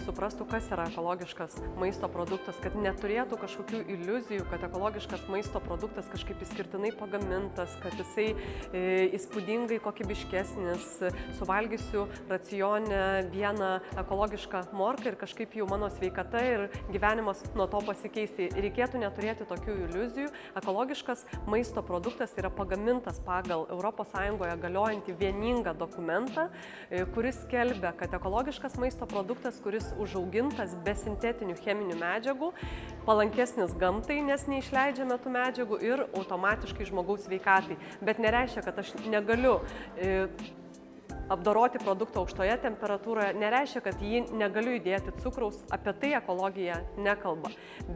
suprastų, kas yra ekologiškas maisto produktas, kad neturėtų kažkokių iliuzijų, kad ekologiškas maisto produktas kažkaip išskirtinai pagamintas, kad jisai įspūdingai kokybiškesnis, suvalgysiu racione vieną ekologišką morką ir kažkaip jau mano sveikata ir gyvenimas nuo to pasikeisti. Reikėtų neturėti tokių iliuzijų. Ekologiškas maisto produktas yra pagamintas pagal ES galiojantį vieningą dokumentą, kuris skelbia, kad ekologiškas maisto produktas, kuris užaugintas be sintetinių cheminių medžiagų, palankesnis gamtai, nes neišleidžiame tų medžiagų ir automatiškai žmogaus sveikatai. Bet nereiškia, kad aš negaliu apdoroti produktą aukštoje temperatūroje, nereiškia, kad jį negaliu įdėti cukraus, apie tai ekologija nekalba.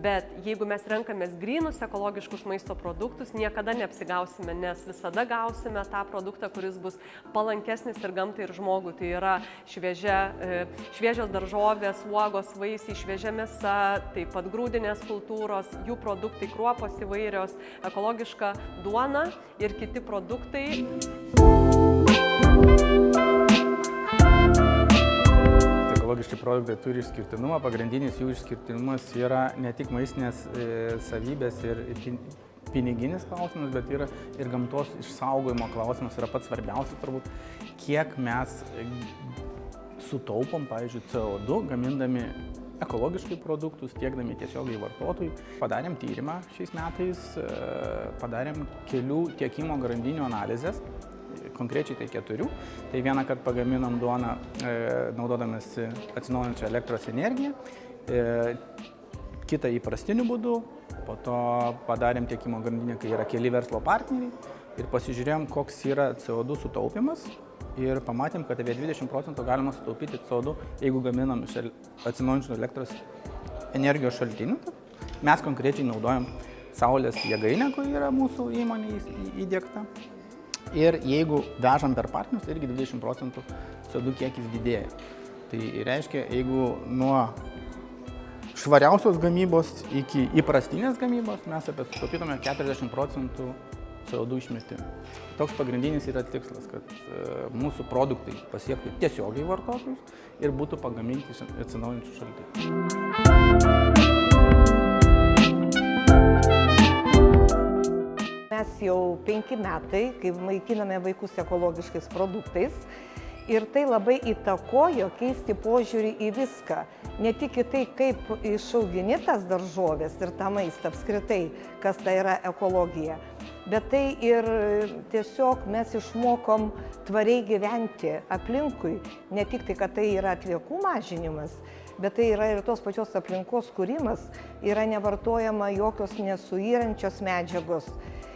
Bet jeigu mes renkamės grynus ekologiškus maisto produktus, niekada neapsigausime, nes visada gausime tą produktą, kuris bus palankesnis ir gamtai, ir žmogui. Tai yra šviežios daržovės, uogos, vaisiai, šviežia mėsa, taip pat grūdinės kultūros, jų produktai, kruopos įvairios, ekologiška duona ir kiti produktai. Ekologiški produktai turi išskirtinumą, pagrindinis jų išskirtinumas yra ne tik maistinės savybės ir piniginis klausimas, bet yra ir gamtos išsaugojimo klausimas, yra pats svarbiausias turbūt, kiek mes sutaupom, pavyzdžiui, CO2 gamindami ekologiškai produktus, tiekdami tiesiogiai vartotojui. Padarėm tyrimą šiais metais, padarėm kelių tiekimo grandinių analizės, konkrečiai tai 4. Tai vieną kartą pagaminom duoną naudodamasi atsinaujinančią elektros energiją, kitą įprastiniu būdu, po to padarėm tiekimo grandinę, kai yra keli verslo partneriai ir pasižiūrėjom, koks yra CO2 sutaupimas ir pamatėm, kad apie 20% galima sutaupyti CO2, jeigu gaminam iš atsinaujinančių elektros energijos šaltinių. Mes konkrečiai naudojam saulės jėgainę, kuri yra mūsų įmonėje įdiegta. Ir jeigu vežam per partnerius, tai irgi 20% CO2 kiekis didėja. Tai reiškia, jeigu nuo švariausios gamybos iki įprastinės gamybos mes apie sutaupytume 40% CO2 išmetimų. Toks pagrindinis yra tikslas, kad mūsų produktai pasiektų tiesiogiai vartotojus ir būtų pagaminti iš atsinaujinančių šaltinių. Mes jau 5 metai, kai maitiname vaikus ekologiškais produktais ir tai labai įtakojo keisti požiūrį į viską. Ne tik į tai, kaip išaugini tas daržovės ir tą maistą apskritai, kas tai yra ekologija, bet tai ir tiesiog mes išmokom tvariai gyventi aplinkui. Ne tik tai, kad tai yra atliekų mažinimas, bet tai yra ir tos pačios aplinkos kūrimas, yra nevartojama jokios nesuyrančios medžiagos.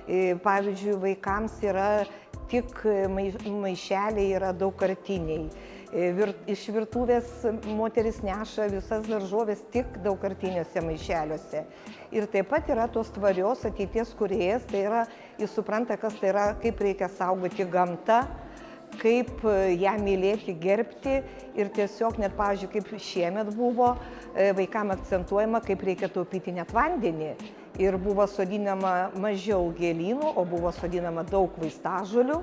Pavyzdžiui, vaikams yra tik maišeliai, yra daugkartiniai. Iš virtuvės moteris neša visas daržovės tik daugkartiniuose maišeliuose. Ir taip pat yra tos tvarios ateities kūrėjas, tai yra, jis supranta, kas tai yra, kaip reikia saugoti gamtą, kaip ją mylėti, gerbti ir tiesiog net, pavyzdžiui, kaip šiemet buvo, vaikams akcentuojama, kaip reikia taupyti net vandenį. Ir buvo sodinama mažiau gėlynų, o buvo sodinama daug vaistažolių,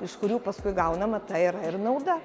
iš kurių paskui gaunama tai yra ir nauda.